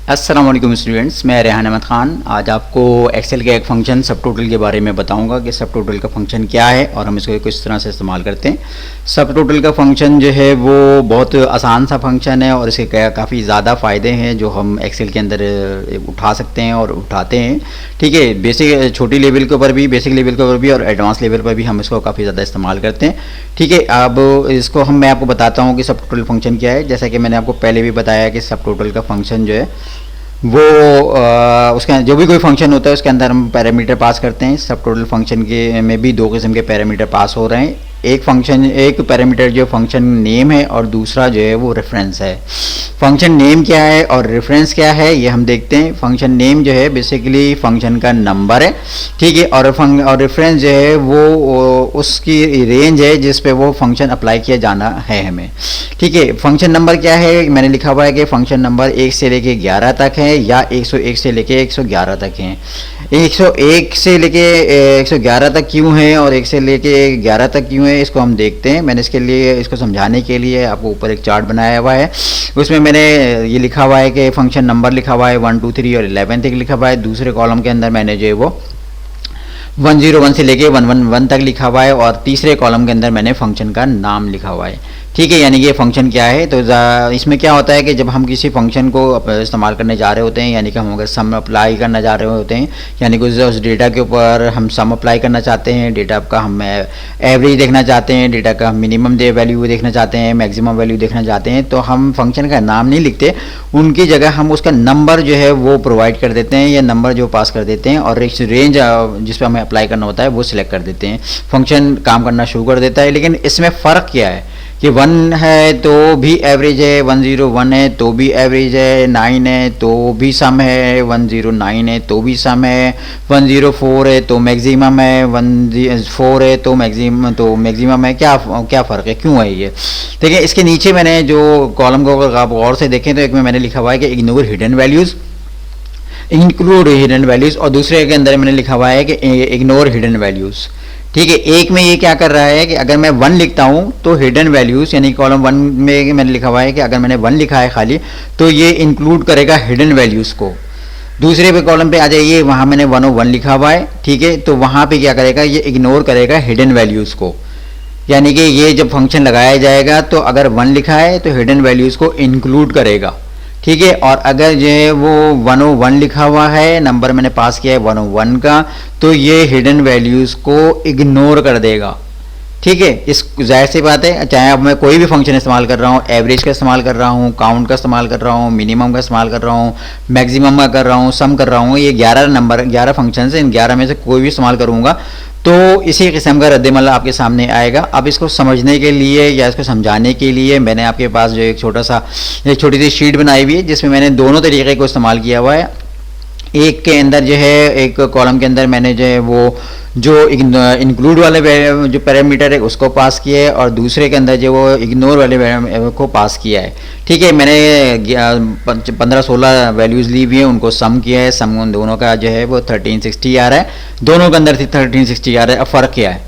अस्सलाम वालेकुम स्टूडेंट्स, मैं रेहान अहमद ख़ान आज आपको एक्सेल के एक फ़ंक्शन सब टोटल के बारे में बताऊंगा कि सब टोटल का फ़ंक्शन क्या है और हम इसको किस तरह से इस्तेमाल करते हैं। सब टोटल का फ़ंक्शन जो है वो बहुत आसान सा फंक्शन है और इसके काफ़ी ज़्यादा फ़ायदे हैं जो हम एक्सेल के अंदर उठा सकते हैं और उठाते हैं। ठीक है, बेसिक छोटी लेवल के ऊपर भी, बेसिक लेवल के ऊपर भी और एडवांस लेवल पर भी हम इसको काफ़ी ज़्यादा इस्तेमाल करते हैं। ठीक है, अब इसको मैं आपको बताता हूँ कि सब टोटल फंक्शन क्या है। जैसा कि मैंने आपको पहले भी बताया कि सब टोटल का फंक्शन जो है वो उसके जो भी कोई फंक्शन होता है उसके अंदर हम पैरामीटर पास करते हैं। सब टोटल फंक्शन के में भी दो किस्म के पैरामीटर पास हो रहे हैं। एक पैरामीटर जो फंक्शन नेम है और दूसरा जो है वो रेफरेंस है। फंक्शन नेम क्या है और रेफरेंस क्या है ये हम देखते हैं। फंक्शन नेम जो है बेसिकली फंक्शन का नंबर है, ठीक है, और रेफरेंस जो है वो उसकी रेंज है जिस पे वो फंक्शन अप्लाई किया जाना है हमें। ठीक है, फंक्शन नंबर क्या है, मैंने लिखा हुआ है कि फंक्शन नंबर 1 से लेके 11 तक है या 101 से लेके 111 तक है। 101 से लेके 111 तक क्यों है और 1 से लेके 11 तक क्यों है इसको हम देखते हैं। मैंने इसके लिए, इसको समझाने के लिए आपको ऊपर एक चार्ट बनाया हुआ है। उसमें मैंने ये लिखा हुआ है कि फंक्शन नंबर लिखा हुआ है 1 2 3 और 11 तक लिखा हुआ है। दूसरे कॉलम के अंदर मैंने जो है वो 101 से लेके 111 तक लिखा हुआ है और तीसरे कॉलम के अंदर मैंने फंक्शन का नाम लिखा हुआ है। ठीक है, यानी कि ये फंक्शन क्या है। तो इसमें क्या होता है कि जब हम किसी फंक्शन को इस्तेमाल करने जा रहे होते हैं, यानी कि हम अगर सम अप्लाई करना जा रहे होते हैं, यानी कि उस डेटा के ऊपर हम सम अप्लाई करना चाहते हैं, डेटा का हम एवरेज देखना चाहते हैं, डेटा का हम मिनिमम वैल्यू देखना चाहते हैं, मैक्सिमम वैल्यू देखना चाहते हैं, तो हम फंक्शन का नाम नहीं लिखते, उनकी जगह हम उसका नंबर जो है वो प्रोवाइड कर देते हैं या नंबर जो पास कर देते हैं और रेंज जिस पर हमें अप्लाई करना होता है वो सिलेक्ट कर देते हैं। फंक्शन काम करना शुरू कर देता है। लेकिन इसमें फ़र्क क्या है कि 1 है तो भी एवरेज है, 101 है तो भी एवरेज है, 9 है तो भी सम है, 109 है तो भी सम है, 104 है तो मैक्सिमम है, 104 है तो मैक्सिमम है। क्या फ़र्क है, क्यों है ये? देखिए, इसके नीचे मैंने जो कॉलम को अगर आप गौर से देखें तो एक में मैंने लिखा हुआ है कि ignore hidden values, include hidden values, और दूसरे के अंदर मैंने लिखा हुआ है कि इग्नोर हिडन वैल्यूज़। ठीक है, एक में ये क्या कर रहा है कि अगर मैं 1 लिखता हूं तो हिडन वैल्यूज, यानी कॉलम 1 में मैंने लिखा हुआ है कि अगर मैंने 1 लिखा है खाली तो ये इंक्लूड करेगा हिडन वैल्यूज को। दूसरे पे कॉलम पे आ जाइए, वहां मैंने 101 लिखा हुआ है, ठीक है, तो वहां पे क्या करेगा, ये इग्नोर करेगा हिडन वैल्यूज को। यानी कि ये जब फंक्शन लगाया जाएगा तो अगर 1 लिखा है तो हिडन वैल्यूज को इंक्लूड करेगा। ठीक है, और अगर जो है वो 101 लिखा हुआ है, नंबर मैंने पास किया है 101 का, तो ये हिडन वैल्यूज को इग्नोर कर देगा। ठीक है, इस जाहिर सी बात है, चाहे अब मैं कोई भी फंक्शन इस्तेमाल कर रहा हूँ, एवरेज का इस्तेमाल कर रहा हूँ, काउंट का इस्तेमाल कर रहा हूँ, मिनिमम का इस्तेमाल कर रहा हूँ, मैक्सिमम का कर रहा हूँ, सम कर रहा हूँ, ये 11 फंक्शन है, इन 11 में से कोई भी इस्तेमाल करूँगा तो इसी किस्म का रद्दमल आपके सामने आएगा। अब इसको समझने के लिए या इसको समझाने के लिए मैंने आपके पास जो एक छोटी सी शीट बनाई हुई है जिसमें मैंने दोनों तरीके को इस्तेमाल किया हुआ है। एक के अंदर जो है, एक कॉलम के अंदर मैंने जो है वो जो इंक्लूड वाले जो पैरामीटर है उसको पास किया है और दूसरे के अंदर जो वो इग्नोर वाले को पास किया है। ठीक है, मैंने 15-16 वैल्यूज़ ली हुई है, उनको सम किया है। सम उन दोनों का जो है वो 1360 आ रहा है, दोनों के अंदर 1360 आ रहा है। अब फ़र्क क्या है,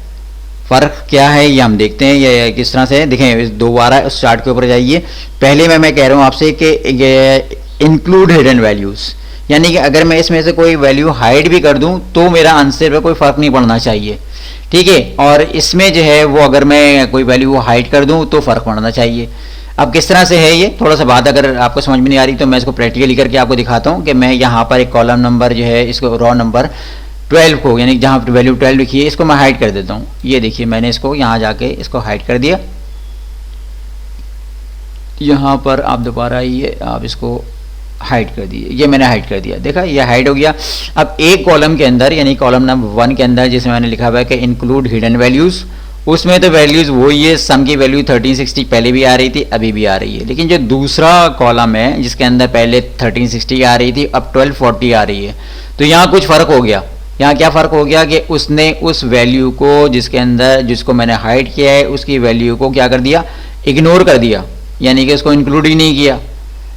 फ़र्क क्या है ये हम देखते हैं। ये किस तरह से देखें, 2 बार है, उस चार्ट के ऊपर जाइए। पहले में मैं कह रहा हूँ आपसे कि इंक्लूड हिडन वैल्यूज़, यानी कि अगर मैं इसमें से कोई वैल्यू हाइड भी कर दूं तो मेरा आंसर पे कोई फ़र्क नहीं पड़ना चाहिए। ठीक है, और इसमें जो है वो अगर मैं कोई वैल्यू हाइड कर दूं तो फ़र्क पड़ना चाहिए। अब किस तरह से है ये, थोड़ा सा बात अगर आपको समझ में नहीं आ रही तो मैं इसको प्रैक्टिकली करके आपको दिखाता हूँ कि मैं यहाँ पर एक कॉलम नंबर जो है, इसको रॉ नंबर 12 को, यानी जहाँ पर वैल्यू 12 लिखी है, इसको मैं हाइड कर देता हूँ। ये देखिए, मैंने इसको यहाँ जाके इसको हाइड कर दिया। यहाँ पर आप दोबारा आइए, आप इसको हाइड कर दिए, ये मैंने हाइड कर दिया, देखा ये हाइड हो गया। अब एक कॉलम के अंदर, यानी कॉलम नंबर 1 के अंदर जिसमें मैंने लिखा हुआ है कि इंक्लूड हिडन वैल्यूज़, उसमें तो वैल्यूज़ वही है, सम की वैल्यू 1360 पहले भी आ रही थी, अभी भी आ रही है। लेकिन जो दूसरा कॉलम है जिसके अंदर पहले 1360 आ रही थी, अब 1240 आ रही है, तो यहाँ कुछ फ़र्क हो गया। यहाँ क्या फ़र्क हो गया कि उसने उस वैल्यू को जिसके अंदर, जिसको मैंने हाइड किया है, उसकी वैल्यू को क्या कर दिया, इग्नोर कर दिया, यानी कि उसको इंक्लूड ही नहीं किया।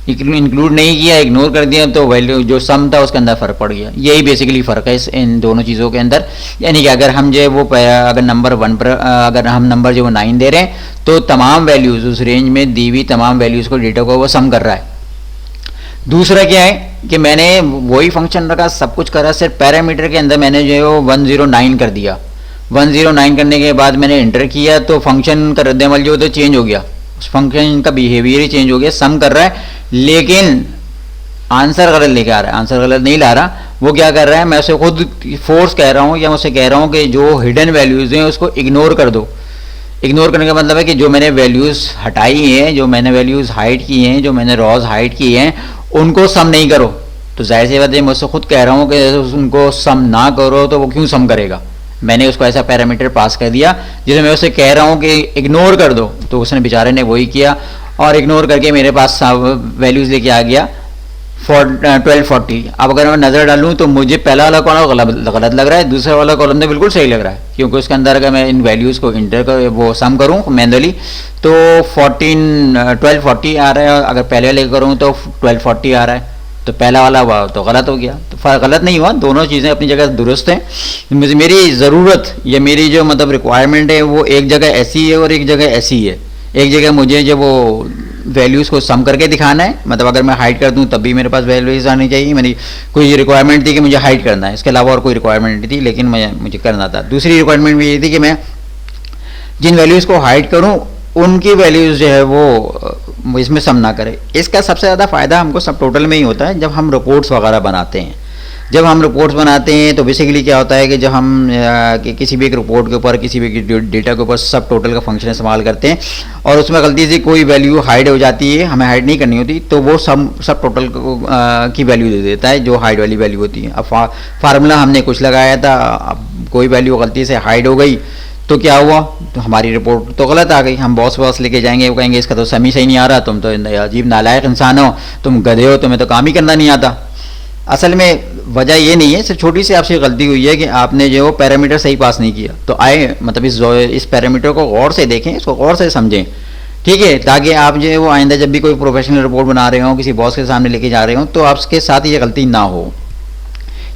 इंक्लूड नहीं किया, इग्नोर कर दिया, तो वैल्यू जो सम था उसके अंदर फ़र्क पड़ गया। यही बेसिकली फ़र्क है इन दोनों चीज़ों के अंदर। यानी कि अगर हम जो वो अगर नंबर 1 पर अगर हम नंबर जो 9 दे रहे हैं तो तमाम वैल्यूज़ उस रेंज में दी हुई तमाम वैल्यूज़ को, डेटा को वो सम कर रहा है। दूसरा क्या है कि मैंने वही फंक्शन रखा, सब कुछ करा, सिर्फ पैरामीटर के अंदर मैंने जो है वो 109 कर दिया। 109 करने के बाद मैंने इंटर किया तो फंक्शन का रद्दमल जो तो चेंज हो गया, उस फंक्शन का बिहेवियर ही चेंज हो गया, सम कर रहा है लेकिन आंसर गलत लेके आ रहा है, आंसर गलत नहीं ला रहा। वो क्या कर रहा है, मैं उसे खुद फोर्स कह रहा हूँ या मैं उसे कह रहा हूँ कि जो हिडन वैल्यूज हैं उसको इग्नोर कर दो। इग्नोर करने का मतलब है कि जो मैंने वैल्यूज हटाई हैं, जो मैंने वैल्यूज हाइड की हैं, जो मैंने रॉज हाइड की हैं, उनको सम नहीं करो। तो जाहिर सी बात है मैं उससे खुद कह रहा हूँ कि उनको सम ना करो तो वो क्यों सम करेगा। मैंने उसको ऐसा पैरामीटर पास कर दिया जिसे मैं उसे कह रहा हूँ कि इग्नोर कर दो, तो उसने बेचारे ने वही किया और इग्नोर करके मेरे पास वैल्यूज लेके आ गया 1240। अब अगर मैं नज़र डालूं तो मुझे पहला वाला कॉलम गलत लग रहा है, दूसरा वाला कॉलम तो बिल्कुल सही लग रहा है, क्योंकि उसके अंदर अगर मैं इन वैल्यूज़ को इंटर कर वो सम करूं मैनुअली तो 1240 आ रहा है, अगर पहले वाले करूं तो 1240 आ रहा है। तो पहला वाला हुआ तो गलत हो गया, तो गलत नहीं हुआ, दोनों चीज़ें अपनी जगह दुरुस्त हैं। मेरी ज़रूरत या मेरी जो मतलब रिक्वायरमेंट है वो एक जगह ऐसी है और एक जगह ऐसी है। एक जगह मुझे जो वो वैल्यूज़ को सम करके दिखाना है, मतलब अगर मैं हाइड कर दूं तब भी मेरे पास वैल्यूज़ आनी चाहिए। मेरी कोई रिक्वायरमेंट थी कि मुझे हाइड करना है, इसके अलावा और कोई रिक्वायरमेंट नहीं थी, लेकिन मुझे करना था। दूसरी रिक्वायरमेंट भी ये थी कि मैं जिन वैल्यूज़ को हाइड करूं उनकी वैल्यूज़ जो है वो इसमें सम ना करे। इसका सबसे ज़्यादा फ़ायदा हमको सब टोटल में ही होता है जब हम रिपोर्ट्स वगैरह बनाते हैं। जब हम रिपोर्ट्स बनाते हैं तो बेसिकली क्या होता है कि जब हम किसी भी एक रिपोर्ट के ऊपर, किसी भी डेटा के ऊपर सब टोटल का फंक्शन इस्तेमाल करते हैं और उसमें गलती से कोई वैल्यू हाइड हो जाती है, हमें हाइड नहीं करनी होती, तो वो सब टोटल की वैल्यू दे देता है जो हाइड वाली वैल्यू होती है। अब फार्मूला हमने कुछ लगाया था, अब कोई वैल्यू गलती से हाइड हो गई तो क्या हुआ, तो हमारी रिपोर्ट तो गलत आ गई। हम बॉस लेके जाएंगे, वो कहेंगे इसका तो समी सही नहीं आ रहा, तुम तो अजीब नालायक इंसान हो, तुम गधे हो, तुम्हें तो काम ही करना नहीं आता। असल में वजह ये नहीं है, सिर्फ छोटी सी आपसे गलती हुई है कि आपने जो पैरामीटर सही पास नहीं किया। तो आए मतलब इस पैरामीटर को गौर से देखें, इसको गौर से समझें, ठीक है, ताकि आप जो है वो आइंदा जब भी कोई प्रोफेशनल रिपोर्ट बना रहे हो, किसी बॉस के सामने लेके जा रहे हो, तो आपके साथ ये गलती ना हो।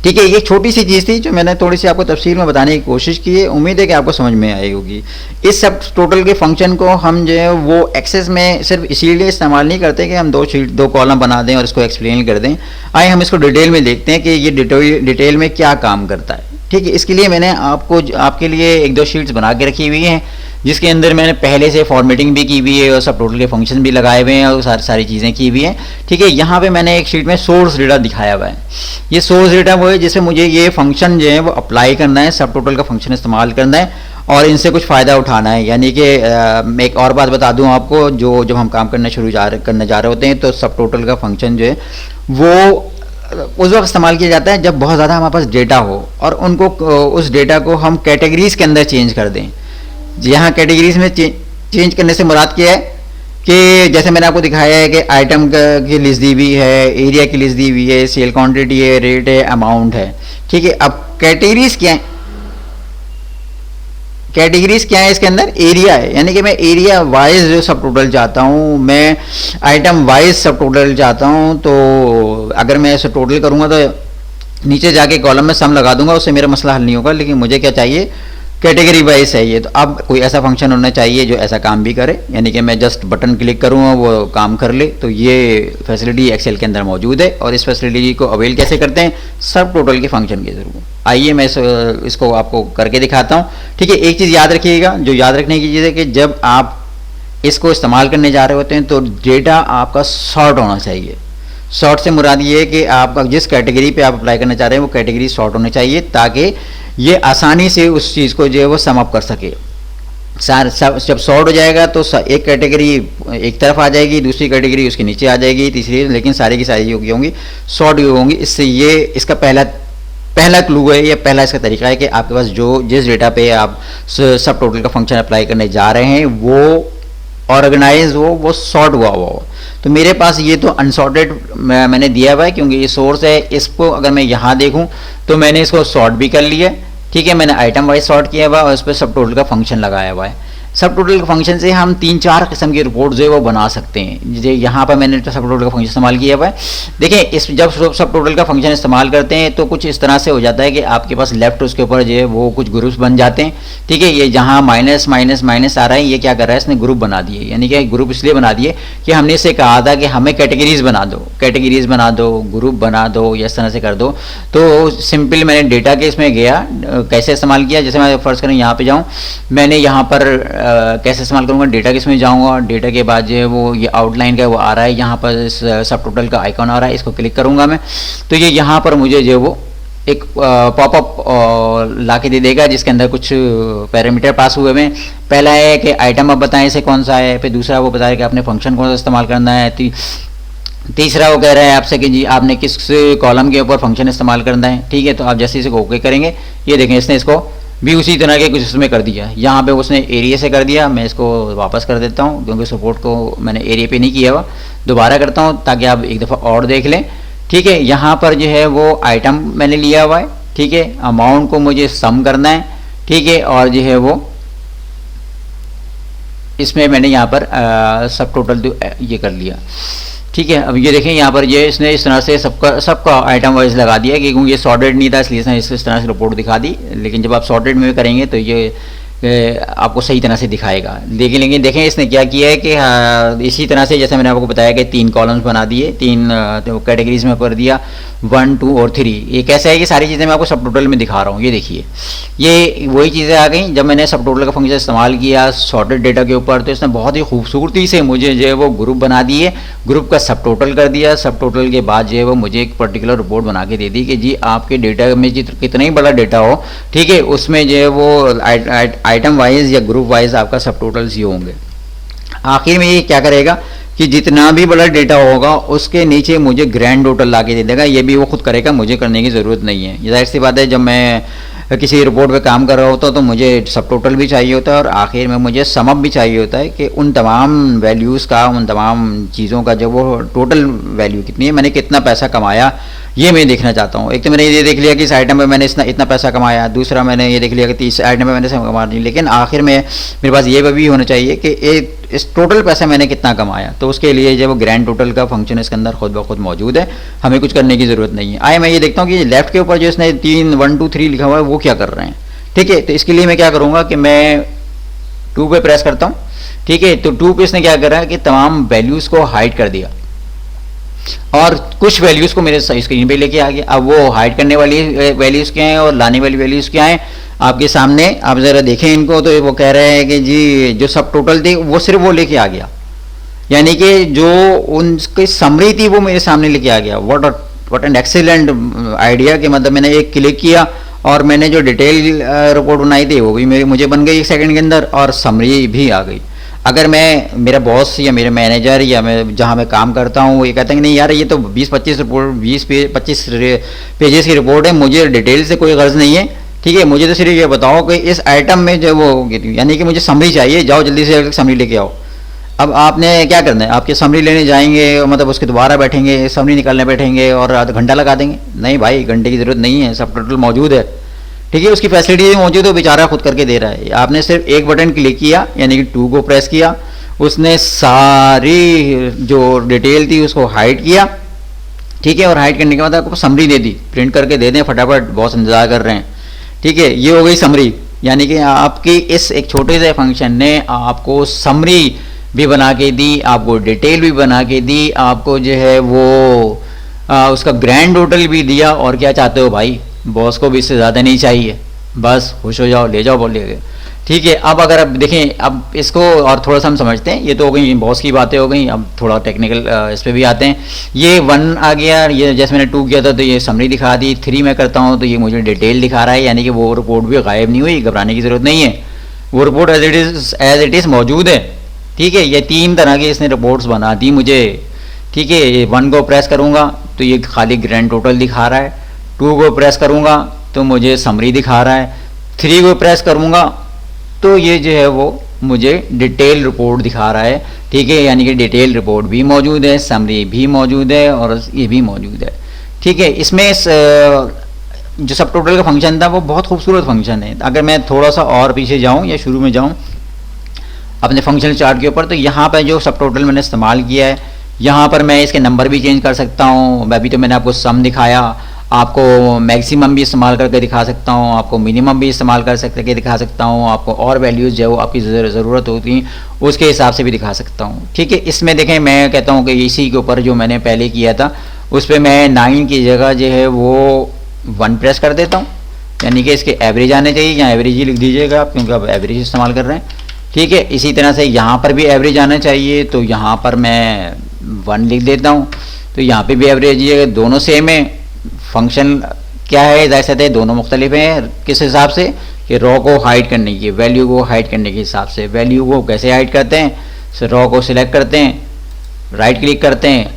ठीक है, ये छोटी सी चीज़ थी जो मैंने थोड़ी सी आपको तफसील में बताने की कोशिश की है, उम्मीद है कि आपको समझ में आई होगी। इस सब टोटल के फंक्शन को हम जो है वो एक्सेस में सिर्फ इसीलिए इस्तेमाल नहीं करते कि हम दो कॉलम बना दें और इसको एक्सप्लेन कर दें। आइए हम इसको डिटेल में देखते हैं कि ये डिटेल में क्या काम करता है। ठीक है, इसके लिए मैंने आपके लिए एक दो शीट्स बना के रखी हुई हैं जिसके अंदर मैंने पहले से फॉर्मेटिंग भी की हुई है और सब टोटल के फंक्शन भी लगाए हुए हैं और सारी चीज़ें की हुई हैं। ठीक है, यहाँ पे मैंने एक शीट में सोर्स डेटा दिखाया हुआ है। ये सोर्स डेटा वो है जिससे मुझे ये फंक्शन जो है वो अप्लाई करना है, सब टोटल का फंक्शन इस्तेमाल करना है और इनसे कुछ फ़ायदा उठाना है। यानी कि मैं एक और बात बता दूँ आपको, जो जब हम काम करने करने जा रहे होते हैं तो सब टोटल का फंक्शन जो है वो उस वक्त इस्तेमाल किया जाता है जब बहुत ज़्यादा हमारे पास डेटा हो और उनको उस डेटा को हम कैटेगरीज के अंदर चेंज कर दें। यहाँ कैटेगरीज में चेंज करने से मुराद क्या है कि जैसे मैंने आपको दिखाया है कि आइटम की लिस्ट दी हुई है, एरिया की लिस्ट दी हुई है, सेल क्वांटिटी है, रेट है, अमाउंट है। ठीक है, अब कैटेगरीज क्या है, कैटेगरीज क्या है इसके अंदर, एरिया है, यानी कि मैं एरिया वाइज जो सब टोटल चाहता हूँ, मैं आइटम वाइज सब टोटल चाहता हूँ। तो अगर मैं ऐसे टोटल करूँगा तो नीचे जाके कॉलम में सम लगा दूंगा, उससे मेरा मसला हल नहीं होगा, लेकिन मुझे क्या चाहिए, कैटेगरी वाइज चाहिए। तो अब कोई ऐसा फंक्शन होना चाहिए जो ऐसा काम भी करे, यानी कि मैं जस्ट बटन क्लिक करूँगा वो काम कर ले। तो ये फैसिलिटी एक्सेल के अंदर मौजूद है और इस फैसिलिटी को अवेल कैसे करते हैं, सब टोटल के फंक्शन के जरूर। आइए मैं इसको आपको करके दिखाता हूँ। ठीक है, एक चीज़ याद रखिएगा, जो याद रखने की चीज़ है कि जब आप इसको इस्तेमाल करने जा रहे होते हैं तो डेटा आपका सॉर्ट होना चाहिए। सॉर्ट से मुराद ये है कि आप जिस कैटेगरी पे आप अप्लाई करना चाह रहे हैं वो कैटेगरी सॉर्ट होनी चाहिए ताकि ये आसानी से उस चीज़ को जो है वो सम अप कर सके। जब सॉर्ट हो जाएगा तो एक कैटेगरी एक तरफ आ जाएगी, दूसरी कैटेगरी उसके नीचे आ जाएगी, तीसरी, लेकिन सारी की सारी होंगी सॉर्ट होंगी। इससे ये इसका पहला क्लू है, ये पहला इसका तरीका है कि आपके पास जिस डेटा पे आप सब टोटल का फंक्शन अप्लाई करने जा रहे हैं वो ऑर्गेनाइज हो, वो सॉर्ट हुआ हो। तो मेरे पास ये तो अनसॉर्टेड मैंने दिया हुआ है क्योंकि ये सोर्स है। इसको अगर मैं यहाँ देखूँ तो मैंने इसको सॉर्ट भी कर लिया। ठीक है, मैंने आइटम वाइज सॉर्ट किया हुआ और उस पर सब टोटल का फंक्शन लगाया हुआ है। सब टोटल के फंक्शन से हम 3-4 किस्म की रिपोर्ट जो है वो बना सकते हैं। जैसे यहाँ पर मैंने सब टोटल का फंक्शन इस्तेमाल किया हुआ है। देखिए इस जब सब टोटल का फंक्शन इस्तेमाल करते हैं तो कुछ इस तरह से हो जाता है कि आपके पास लेफ्ट उसके ऊपर जो है वो कुछ ग्रुप्स बन जाते हैं। ठीक है, ये जहाँ माइनस माइनस माइनस आ रहा है, ये क्या कर रहा है, इसने ग्रुप बना दिए। यानी कि ग्रुप इसलिए बना दिए कि हमने इसे कहा था कि हमें कैटेगरीज बना दो, कैटेगरीज बना दो, ग्रुप बना दो, या इस तरह से कर दो। तो सिंपल मैंने डेटा के इसमें गया, कैसे इस्तेमाल किया, जैसे मैं फर्स्ट करें यहाँ पे जाऊँ, मैंने यहाँ पर कैसे इस्तेमाल करूँगा, डेटा के इसमें जाऊँगा, डेटा के बाद जो है वो ये आउटलाइन का वो आ रहा है, यहाँ पर सब टोटल का आइकॉन आ रहा है, इसको क्लिक करूँगा मैं, तो ये यहाँ पर मुझे जो है वो एक पॉपअप ला के दे देगा जिसके अंदर कुछ पैरामीटर पास हुए हैं। पहला है कि आइटम आप बताएं इसे कौन सा है, फिर दूसरा वो बताएगा कि आपने फंक्शन कौन सा इस्तेमाल करना है, तीसरा वो कह रहा है आपसे कि जी आपने किस कॉलम के ऊपर फंक्शन इस्तेमाल करना है। ठीक है, तो आप जैसे इसे ओके करेंगे, ये देखें इसने इसको भी उसी तरह के कुछ इसमें कर दिया। यहाँ पे उसने एरिया से कर दिया, मैं इसको वापस कर देता हूँ क्योंकि सपोर्ट को मैंने एरिया पे नहीं किया हुआ, दोबारा करता हूँ ताकि आप एक दफ़ा और देख लें। ठीक है, यहाँ पर जो है वो आइटम मैंने लिया हुआ है। ठीक है, अमाउंट को मुझे सम करना है। ठीक है, और जो है वो इसमें मैंने यहाँ पर सब टोटल ये कर लिया। ठीक है, अब ये देखें यहाँ पर ये इसने इस तरह से सबका आइटम वाइज लगा दिया कि क्योंकि ये सॉर्टेड नहीं था इसलिए इसने इस तरह से रिपोर्ट दिखा दी। लेकिन जब आप सॉर्टेड में करेंगे तो ये आपको सही तरह से दिखाएगा। लेकिन देखें इसने क्या किया है कि इसी तरह से जैसे मैंने आपको बताया कि 3 कॉलम्स बना दिए, 3 कैटेगरीज में कर दिया, 1, 2 और 3। ये कैसा है कि सारी चीज़ें मैं आपको सब टोटल में दिखा रहा हूँ। ये देखिए ये वही चीज़ें आ गई जब मैंने सब टोटल का फंक्शन इस्तेमाल किया सॉर्टेड डेटा के ऊपर, तो इसने बहुत ही खूबसूरती से मुझे जो है वो ग्रुप बना दिए, ग्रुप का सब टोटल कर दिया। सब टोटल के बाद जो है वो मुझे एक पर्टिकुलर रिपोर्ट बना के दे दी कि जी आपके डेटा में कितना ही बड़ा डेटा हो, ठीक है, उसमें जो है वो आइटम वाइज या ग्रुप वाइज आपका सब टोटल्स ही होंगे। आखिर में ये क्या करेगा कि जितना भी बड़ा डेटा होगा उसके नीचे मुझे ग्रैंड टोटल ला के दे देगा। ये भी वो खुद करेगा, मुझे करने की ज़रूरत नहीं है। जाहिर सी बात है जब मैं किसी रिपोर्ट पे काम कर रहा होता हूँ तो मुझे सब टोटल भी चाहिए होता है और आखिर में मुझे सम अप भी चाहिए होता है कि उन तमाम वैल्यूज़ का, उन तमाम चीज़ों का जो वो टोटल वैल्यू कितनी है, मैंने कितना पैसा कमाया, ये मैं देखना चाहता हूँ। एक तो मैंने ये देख लिया कि इस आइटम पे मैंने इतना पैसा कमाया, दूसरा मैंने ये देख लिया कि इस आइटम पे मैंने कमा ली, लेकिन आखिर में मेरे पास ये भी होना चाहिए कि इस टोटल पैसा मैंने कितना कमाया। तो उसके लिए जब ग्रैंड टोटल का फंक्शन इसके अंदर खुद ब खुद मौजूद है, हमें कुछ करने की ज़रूरत नहीं है। आए मैं ये देखता हूँ कि लेफ्ट के ऊपर जो इसने 3, 1, 2, 3 लिखा हुआ है वो क्या कर रहे हैं। ठीक है, तो इसके लिए मैं क्या करूँगा कि मैं 2 पे प्रेस करता हूँ। ठीक है, तो 2 पे इसने क्या करा कि तमाम वैल्यूज़ को हाइड कर दिया और कुछ वैल्यूज़ को मेरे स्क्रीन पे लेके आ गया। अब वो हाइड करने वाली वैल्यूज़ क्या हैं और लाने वाली वैल्यूज़ क्या हैं आपके सामने, आप ज़रा देखें इनको। तो वो कह रहे हैं कि जी जो सब टोटल थी वो सिर्फ वो लेके आ गया, यानी कि जो उनकी समरी थी वो मेरे सामने लेके आ गया। व्हाट एन एक्सीलेंट आइडिया कि मतलब मैंने एक क्लिक किया और मैंने जो डिटेल रिपोर्ट बनाई थी वो भी मुझे बन गई 1 सेकंड के अंदर और समरी भी आ गई। अगर मैं, मेरा बॉस या मेरे मैनेजर या मैं जहाँ मैं काम करता हूँ वो ये कहते हैं कि नहीं यार ये तो 20-25 रिपोर्ट 20-25 पेजेस की रिपोर्ट है, मुझे डिटेल से कोई गर्ज नहीं है। ठीक है, मुझे तो सिर्फ ये बताओ कि इस आइटम में जो वो, यानी कि मुझे समरी चाहिए, जाओ जल्दी से समरी लेके आओ। अब आपने क्या करना है, आपके समरी लेने जाएंगे मतलब उसके दोबारा बैठेंगे, समरी निकालने बैठेंगे और आधा घंटा लगा देंगे? नहीं भाई, घंटे की ज़रूरत नहीं है, सब टोटल मौजूद है। ठीक है, उसकी फैसिलिटी भी मौजूद है, बेचारा खुद करके दे रहा है। आपने सिर्फ एक बटन क्लिक किया यानी कि 2 को प्रेस किया, उसने सारी जो डिटेल थी उसको हाइड किया। ठीक है, और हाइड करने के बाद आपको समरी दे दी, प्रिंट करके दे दें फटाफट, बॉस इंतजार कर रहे हैं। ठीक है, ये हो गई समरी, यानी कि आपकी इस एक छोटे से फंक्शन ने आपको समरी भी बना के दी, आपको डिटेल भी बना के दी, आपको जो है वो उसका ग्रैंड टोटल भी दिया। और क्या चाहते हो भाई, बॉस को भी इससे ज़्यादा नहीं चाहिए, बस खुश हो जाओ, ले जाओ बोलिए। ठीक है, अब अगर आप देखें, अब इसको और थोड़ा सा हम समझते हैं। ये तो हो गई बॉस की बातें हो गई, अब थोड़ा टेक्निकल इस पर भी आते हैं। ये 1 आ गया, ये जैसे मैंने 2 किया था तो ये समरी दिखा दी। 3 मैं करता हूँ तो ये मुझे डिटेल दिखा रहा है, यानी कि वो रिपोर्ट भी गायब नहीं हुई, घबराने की ज़रूरत नहीं है, वो रिपोर्ट एज इट इज़ मौजूद है। ठीक है, ये 3 तरह की इसने रिपोर्ट्स बना दी मुझे। ठीक है, 1 को प्रेस करूँगा तो ये खाली ग्रैंड टोटल दिखा रहा है, 2 को प्रेस करूँगा तो मुझे समरी दिखा रहा है, 3 को प्रेस करूँगा तो ये जो है वो मुझे डिटेल रिपोर्ट दिखा रहा है। ठीक है, यानी कि डिटेल रिपोर्ट भी मौजूद है, समरी भी मौजूद है और ये भी मौजूद है। ठीक है, इसमें जो सब टोटल का फंक्शन था वो बहुत खूबसूरत फंक्शन है। अगर मैं थोड़ा सा और पीछे जाऊँ या शुरू में जाऊँ अपने फंक्शनल चार्ट के ऊपर। तो यहाँ पर जो सब टोटल मैंने इस्तेमाल किया है, यहाँ पर मैं इसके नंबर भी चेंज कर सकता हूँ। अभी तो मैंने आपको सम दिखाया, आपको मैक्सिमम भी इस्तेमाल करके दिखा सकता हूँ, आपको मिनिमम भी इस्तेमाल करके दिखा सकता हूँ, आपको और वैल्यूज़ जो आपकी ज़रूरत होती हैं उसके हिसाब से भी दिखा सकता हूँ। ठीक है, इसमें देखें मैं कहता हूँ कि इसी के ऊपर जो मैंने पहले किया था उस पर मैं 9 की जगह जो है वो 1 प्रेस कर देता हूँ, यानी कि इसके एवरेज आने चाहिए, या एवरेज ही लिख दीजिएगा आप क्योंकि आप एवरेज इस्तेमाल कर रहे हैं। ठीक है, इसी तरह से यहाँ पर भी एवरेज आना चाहिए, तो यहाँ पर मैं 1 लिख देता हूँ। तो यहाँ पे भी एवरेज है, दोनों सेम है। फंक्शन क्या है, जैसे दोनों मुख्तलिफ हैं, किस हिसाब से कि रॉ को हाइड करने की, वैल्यू को हाइड करने के हिसाब से। वैल्यू को कैसे हाइड करते हैं, रॉ को सिलेक्ट करते हैं, राइट क्लिक करते हैं,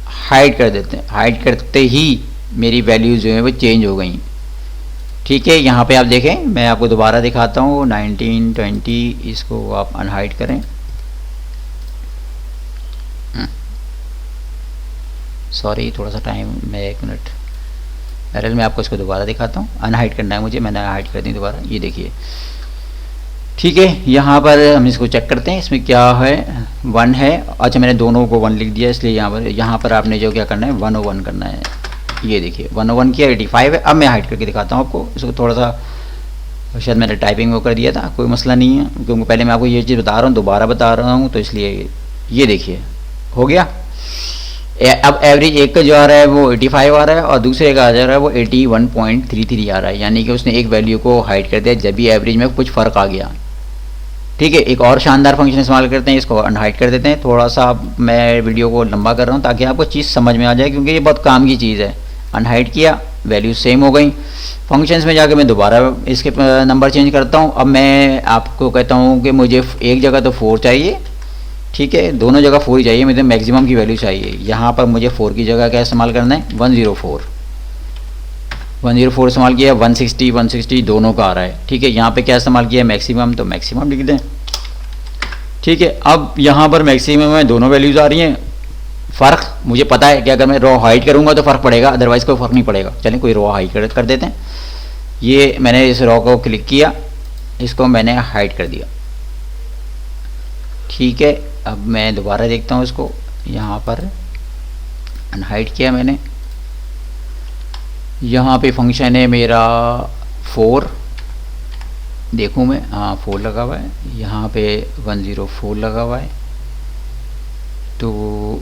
हाइड कर देते हैं। हाइड करते ही मेरी वैल्यूज जो है वो चेंज हो गई। ठीक है, यहाँ पे आप देखें, मैं आपको दोबारा दिखाता हूँ 19 20, इसको आप अनहाइड करें। सॉरी थोड़ा सा टाइम, मैं 1 मिनट पैरेलल में आपको इसको दोबारा दिखाता हूँ। अनहाइड करना है मुझे, मैंने हाइड कर दी दोबारा, ये देखिए। ठीक है, यहाँ पर हम इसको चेक करते हैं, इसमें क्या है, 1 है। अच्छा, मैंने दोनों को 1 लिख दिया, इसलिए यहाँ पर आपने जो क्या करना है 101 करना है। ये देखिए 101 किया, 85 है। अब मैं हाइड करके दिखाता हूँ आपको इसको, थोड़ा सा शायद मैंने टाइपिंग वो कर दिया था, कोई मसला नहीं है क्योंकि पहले मैं आपको ये चीज़ बता रहा हूँ, दोबारा बता रहा हूँ, तो इसलिए ये देखिए हो गया। अब एवरेज एक का जो आ रहा है वो 85 आ रहा है और दूसरे का आ जा रहा है वो 81.33 आ रहा है, यानी कि उसने एक वैल्यू को हाइड कर दिया जब भी एवरेज में कुछ फ़र्क आ गया। ठीक है, एक और शानदार फंक्शन इस्तेमाल करते हैं, इसको अनहाइड कर देते हैं। थोड़ा सा मैं वीडियो को लंबा कर रहा हूँ ताकि आपको चीज़ समझ में आ जाए, क्योंकि ये बहुत काम की चीज़ है। अनहाइड किया, वैल्यू सेम हो गई। फंक्शंस में जाकर मैं दोबारा इसके नंबर चेंज करता हूँ। अब मैं आपको कहता हूँ कि मुझे एक जगह तो 4 चाहिए, ठीक है, दोनों जगह 4 ही चाहिए, मुझे मैक्सिमम की वैल्यू चाहिए। यहाँ पर मुझे 4 की जगह क्या इस्तेमाल करना है, 104 इस्तेमाल किया। 160 दोनों का आ रहा है। ठीक है, यहाँ पे क्या इस्तेमाल किया, मैक्सिमम, तो मैक्सिमम लिख दें। ठीक है, अब यहाँ पर मैक्सिमम में दोनों वैल्यूज़ आ रही हैं। फ़र्क मुझे पता है कि अगर मैं रॉ हाइड करूँगा तो फ़र्क पड़ेगा, अदरवाइज़ कोई फ़र्क नहीं पड़ेगा। चलिए कोई रॉ हाइड कर देते हैं। ये मैंने इस रॉ को क्लिक किया, इसको मैंने हाइड कर दिया। ठीक है, अब मैं दोबारा देखता हूँ इसको, यहाँ पर अनहाइड किया मैंने। यहाँ पे फंक्शन है मेरा 4, देखूँ मैं, हाँ 4 लगा हुआ है, यहाँ पे 104 लगा हुआ है। तो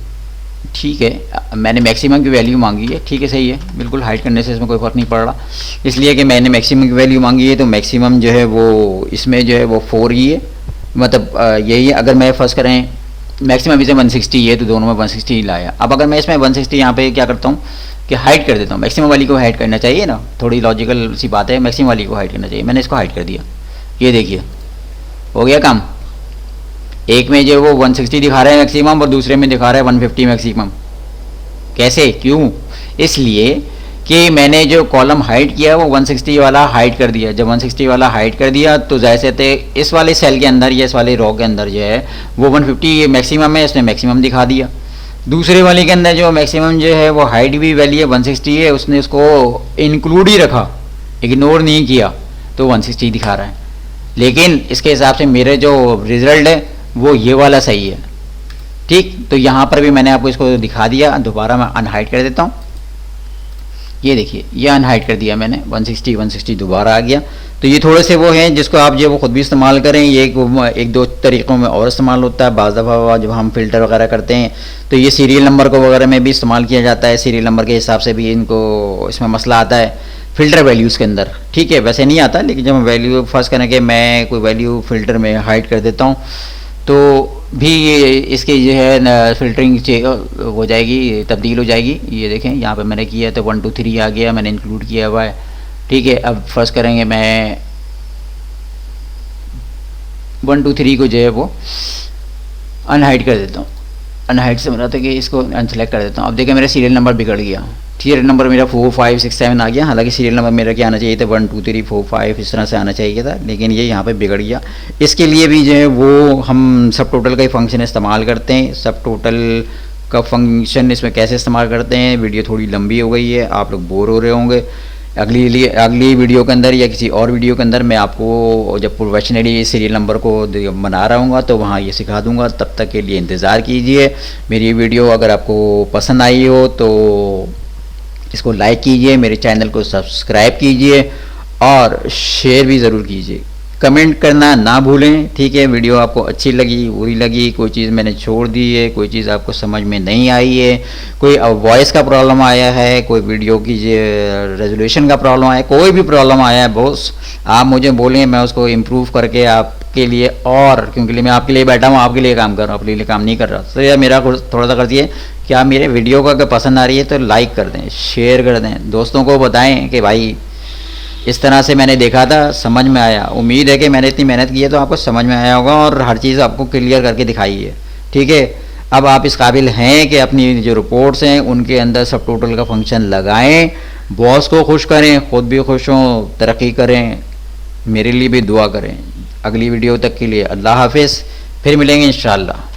ठीक है, मैंने मैक्सिमम की वैल्यू मांगी है। ठीक है, सही है, बिल्कुल हाइड करने से इसमें कोई फ़र्क नहीं पड़ रहा, इसलिए कि मैंने मैक्सिमम की वैल्यू मांगी है। तो मैक्सिमम जो है वो इसमें जो है वो 4 ही है, मतलब यही है। अगर मैं फर्स्ट करें मैक्सिमम इसे 160 है तो दोनों में 160 ही लाया। अब अगर मैं इसमें 160 यहाँ पे क्या करता हूँ कि हाइड कर देता हूँ, मैक्सिमम वाली को हाइड करना चाहिए ना, थोड़ी लॉजिकल सी बात है, मैक्सिमम वाली को हाइड करना चाहिए। मैंने इसको हाइड कर दिया, ये देखिए हो गया काम। एक में जो वो 160 दिखा रहा है मैक्सिमम और दूसरे में दिखा रहा है 150 मैक्सिमम। कैसे, क्यों, इसलिए कि मैंने जो कॉलम हाइड किया वो 160 वाला हाइड कर दिया। जब 160 वाला हाइड कर दिया तो जैसे थे इस वाले सेल के अंदर या इस वाले रो के अंदर जो है वो 150 मैक्सिमम है, इसने मैक्सिमम दिखा दिया। दूसरे वाले के अंदर जो मैक्सिमम जो है वो हाइड भी वैल्यू है 160 है, उसने उसको इंक्लूड ही रखा, इग्नोर नहीं किया, तो 160 दिखा रहा है। लेकिन इसके हिसाब से मेरे जो रिजल्ट है वो ये वाला सही है। ठीक, तो यहाँ पर भी मैंने आपको इसको दिखा दिया। दोबारा मैं अनहाइड कर देता हूँ, ये देखिए ये अनहाइड कर दिया मैंने, 160 दोबारा आ गया। तो ये थोड़े से वो हैं जिसको आप जो वो खुद भी इस्तेमाल करें। ये एक दो तरीक़ों में और इस्तेमाल होता है। बाज़ दफ़ा जब हम फ़िल्टर वगैरह करते हैं तो ये सीरियल नंबर को वगैरह में भी इस्तेमाल किया जाता है। सीरियल नंबर के हिसाब से भी इनको इसमें मसला आता है फ़िल्टर वैल्यूज़ के अंदर। ठीक है, वैसे नहीं आता, लेकिन जब वैल्यू फर्स्ट करने के मैं कोई वैल्यू फ़िल्टर में हाइड कर देता हूँ तो भी इसकी जो है फ़िल्टरिंग हो जाएगी, तब्दील हो जाएगी। ये देखें यहाँ पे मैंने किया तो 1 2 3 आ गया, मैंने इंक्लूड किया हुआ है। ठीक है, अब फर्स्ट करेंगे मैं 1 2 3 को जो है वो अनहाइड कर देता हूँ। अनहाइड से बना था कि इसको अनसेलेक्ट कर देता हूँ। अब देखें मेरा सीरियल नंबर बिगड़ गया, सीरियल नंबर मेरा 4 5 6 7 आ गया। हालांकि सीरियल नंबर मेरा क्या आना चाहिए था 1 2 3 4 5 इस तरह से आना चाहिए था, लेकिन ये यहाँ पे बिगड़ गया। इसके लिए भी जो है वो हम सब टोटल का ही फंक्शन इस्तेमाल करते हैं। सब टोटल का फंक्शन इसमें कैसे इस्तेमाल करते हैं, वीडियो थोड़ी लंबी हो गई है, आप लोग बोर हो रहे होंगे, अगली वीडियो के अंदर या किसी और वीडियो के अंदर मैं आपको जब प्रोफेशनली सीरियल नंबर को बना रहा हूँ तो वहाँ ये सिखा दूंगा। तब तक के लिए इंतज़ार कीजिए। मेरी वीडियो अगर आपको पसंद आई हो तो इसको लाइक कीजिए, मेरे चैनल को सब्सक्राइब कीजिए और शेयर भी ज़रूर कीजिए। कमेंट करना ना भूलें, ठीक है। वीडियो आपको अच्छी लगी, बुरी लगी, कोई चीज़ मैंने छोड़ दी है, कोई चीज़ आपको समझ में नहीं आई है, कोई वॉइस का प्रॉब्लम आया है, कोई वीडियो की रेजोल्यूशन का प्रॉब्लम आया है, कोई भी प्रॉब्लम आया है बॉस, आप मुझे बोलें, मैं उसको इम्प्रूव करके आपके लिए, और क्योंकि मैं आपके लिए बैठा हूँ, आपके लिए काम कर रहा हूँ, अपने लिए काम नहीं कर रहा। तो यार मेरा थोड़ा सा कर दिए कि आप मेरे वीडियो को अगर पसंद आ रही है तो लाइक कर दें, शेयर कर दें, दोस्तों को बताएं कि भाई इस तरह से मैंने देखा था, समझ में आया। उम्मीद है कि मैंने इतनी मेहनत की है तो आपको समझ में आया होगा और हर चीज़ आपको क्लियर करके दिखाई है, ठीक है। अब आप इस काबिल हैं कि अपनी जो रिपोर्ट्स हैं उनके अंदर सब टोटल का फंक्शन लगाएं, बॉस को खुश करें, ख़ुद भी खुश हों, तरक्की करें, मेरे लिए भी दुआ करें। अगली वीडियो तक के लिए अल्लाह हाफिज़, फिर मिलेंगे इंशाअल्लाह।